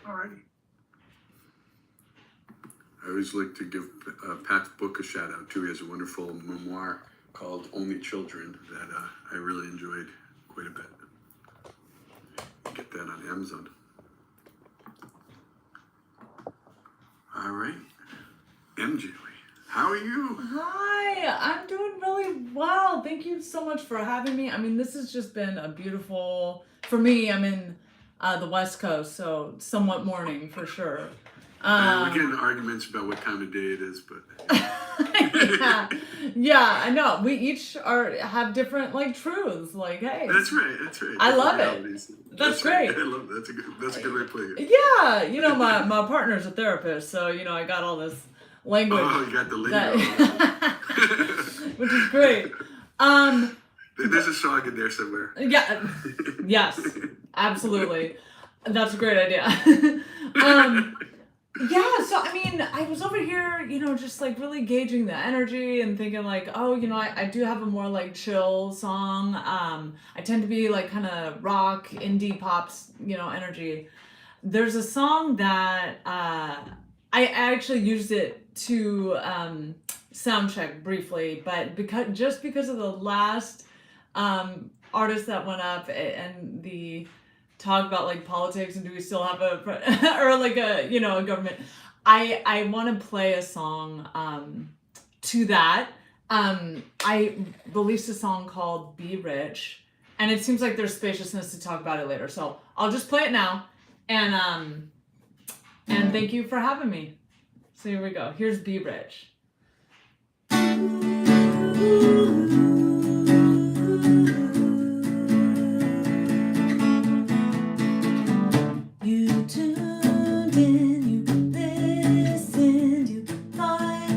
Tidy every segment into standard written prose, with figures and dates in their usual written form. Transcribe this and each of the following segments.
All right. I always like to give Pat's book a shout out too. He has a wonderful memoir called Only Children that I really enjoyed quite a bit. Get that on Amazon. All right. Mjoy, how are you? Hi, I'm doing really well. Thank you so much for having me. I mean, this has just been a beautiful, for me, I'm in the West Coast, so somewhat morning for sure. We get into arguments about what time of day it is, but yeah, I know. We each have different like truths. Like, hey, that's right. I love it. That's great. Right. I love that. That's a good way to play it. Yeah, my partner's a therapist, so I got all this language. Oh, you got the lingo, which is great. There's a song in there somewhere. Yeah. Yes. Absolutely. That's a great idea. Yeah, so I mean, I was over here, just like really gauging the energy and thinking like, oh, I do have a more like chill song. I tend to be like kind of rock, indie pops, energy. There's a song that I actually used it to sound check briefly, but because of the last artist that went up and the talk about like politics and do we still have a or like a a government, I want to play a song to that. I released a song called Be Rich, and it seems like there's spaciousness to talk about it later, so I'll just play it now. And thank you for having me. So here we go. Here's Be Rich. You tuned in, you listened, you thought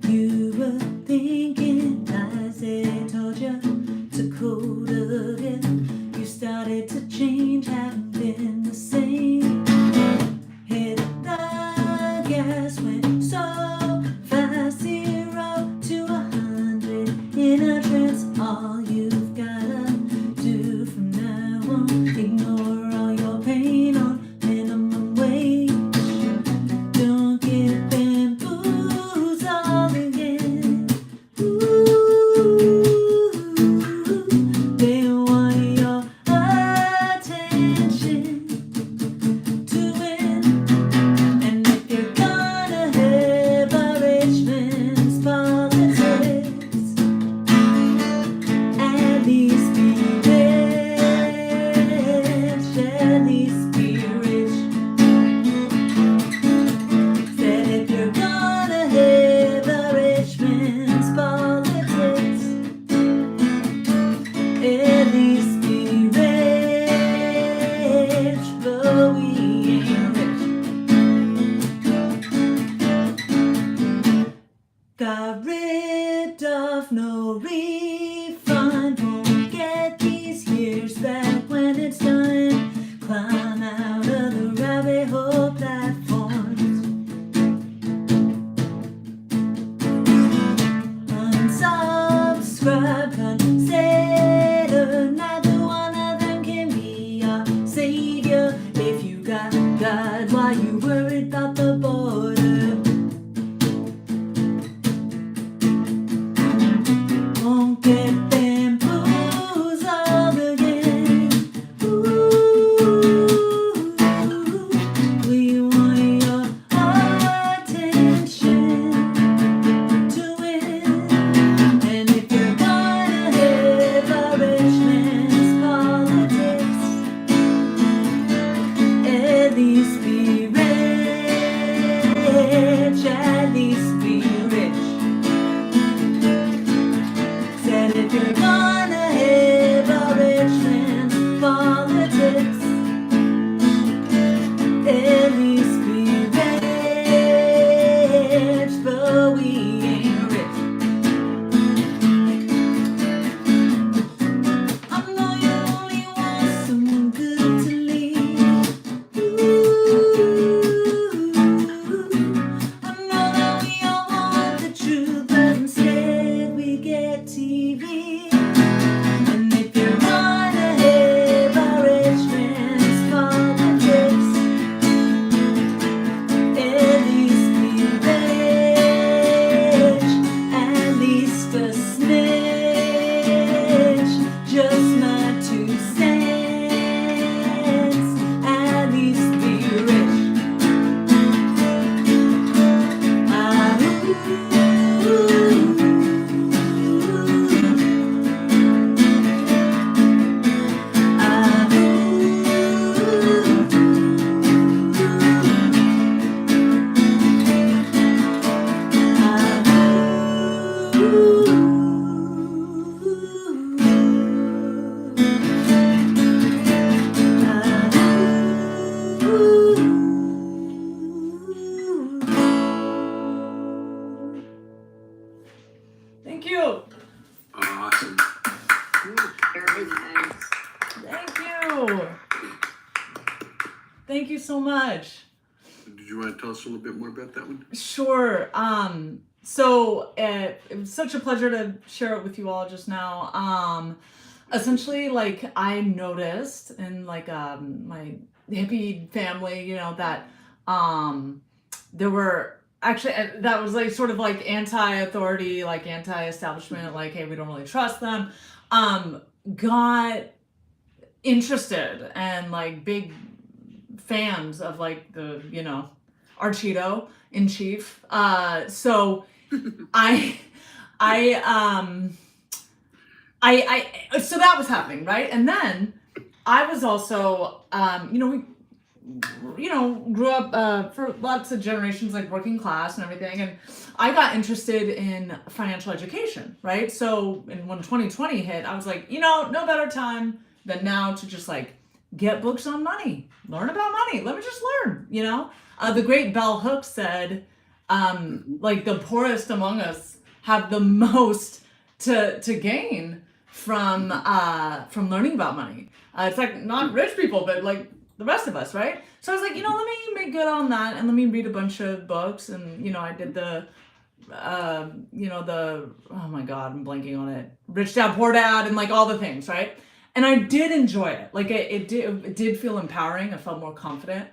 you were thinking lies they told you, took hold of it. You started to change, haven't been the same. Hit the gas, went so fast, 0 to 100 in a trance. All you've gotta do from now on, ignore all your pain on minimum wage. Don't get bamboozled again. Ooh, they want your attention to win. And if you're gonna have a rich man's politics, at least be rich, at least be rich. Said if you're gonna have a rich man's politics, at least be rich, but we ain't rich. Got rid of no refund, won't get these years back when it's done. Climb out of the rabbit hole platforms, unsubscribe, consider neither one of them can be your savior. If you got God, why you worried about the border? Won't get bamboozled again. Ooh, we want your attention to win. And if you're gonna have a rich man's politics, at least be rich. so much. Did you want to tell us a little bit more about that one? Sure. So it was such a pleasure to share it with you all just now. Essentially, like I noticed in like my hippie family, you know, that there were actually that was like sort of like anti-authority, like anti-establishment, like hey, we don't really trust them. Got interested and like big fans of like the our Cheeto in chief. So I so that was happening, right? And then I was also we grew up for lots of generations like working class and everything, and I got interested in financial education, right? So when 2020 hit, I was like, no better time than now to just like get books on money, learn about money. Let me just learn, the great bell hooks said, like the poorest among us have the most to gain from learning about money. It's like not rich people, but like the rest of us, right? So I was like, let me make good on that and let me read a bunch of books. And I did the oh my god, I'm blanking on it, Rich Dad Poor Dad, and like all the things, right? And I did enjoy it. Like it did feel empowering. I felt more confident.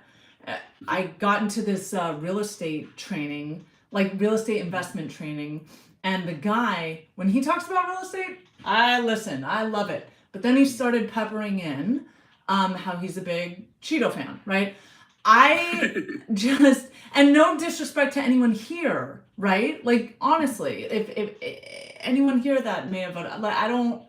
I got into this real estate training, like real estate investment training. And the guy, when he talks about real estate, I listen. I love it. But then he started peppering in how he's a big Cheeto fan, right? I just, and no disrespect to anyone here, right? Like honestly, if anyone here that may have voted, like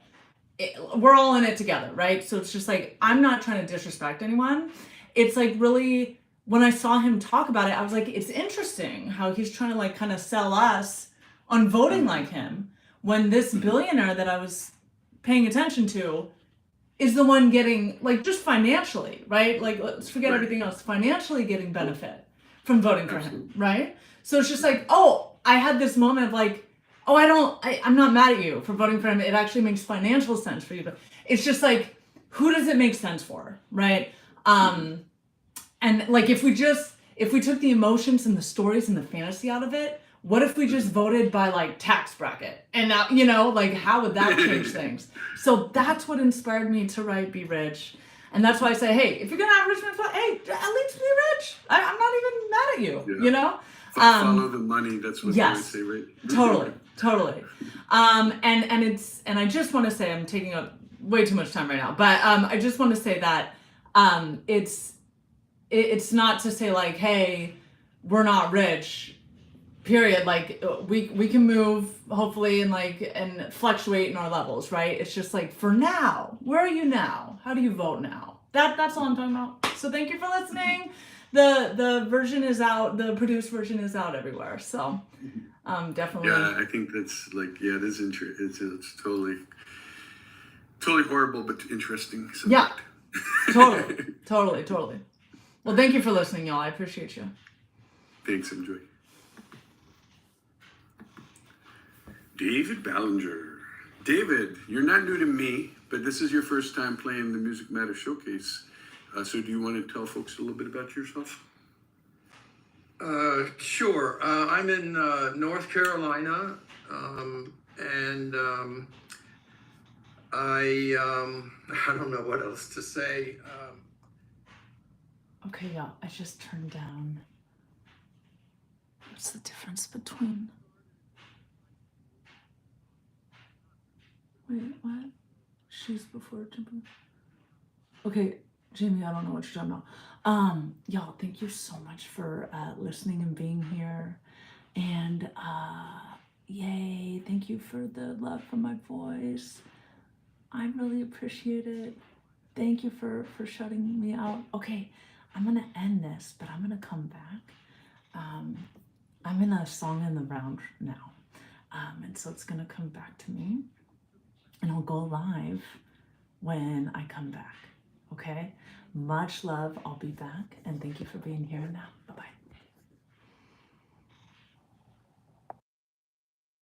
we're all in it together, right? So it's just like, I'm not trying to disrespect anyone. It's like really, when I saw him talk about it, I was like, it's interesting how he's trying to like kind of sell us on voting like him when this billionaire that I was paying attention to is the one getting, like, just financially, right? Like, let's forget everything else, financially getting benefit from voting for him, right? So it's just like, oh, I had this moment of like, oh, I'm not mad at you for voting for him. It actually makes financial sense for you. But it's just like, who does it make sense for, right? And like, if we took the emotions and the stories and the fantasy out of it, what if we just voted by like tax bracket? And now, like, how would that change things? So that's what inspired me to write Be Rich. And that's why I say, hey, if you're gonna have rich man, hey, at least be rich. I'm not even mad at you, Follow the money. That's what they would say, right? Totally. And I just want to say, I'm taking up way too much time right now, but I just want to say that it's not to say like, hey, we're not rich, period. Like we can move hopefully and fluctuate in our levels, right? It's just like, for now, where are you now? How do you vote now? That's all I'm talking about. So thank you for listening. The version is out, the produced version is out everywhere. So definitely. Yeah, I think that's like, yeah, it is it's totally horrible but interesting subject. Yeah. Totally. Well, thank you for listening, y'all. I appreciate you. Thanks, Mjoy. David Ballinger. David, you're not new to me, but this is your first time playing the Music Matter Showcase. So do you want to tell folks a little bit about yourself? Sure. I'm in North Carolina, and I don't know what else to say. Okay, y'all, I just turned down. What's the difference between... Wait, what? She's before jumping. Okay, Jamie, I don't know what you're talking about. Y'all, thank you so much for listening and being here. And yay, thank you for the love for my voice. I really appreciate it. Thank you for shutting me out. Okay, I'm gonna end this, but I'm gonna come back. I'm in a song in the round now. And so it's gonna come back to me. And I'll go live when I come back, okay? Much love, I'll be back, and thank you for being here now. Bye-bye.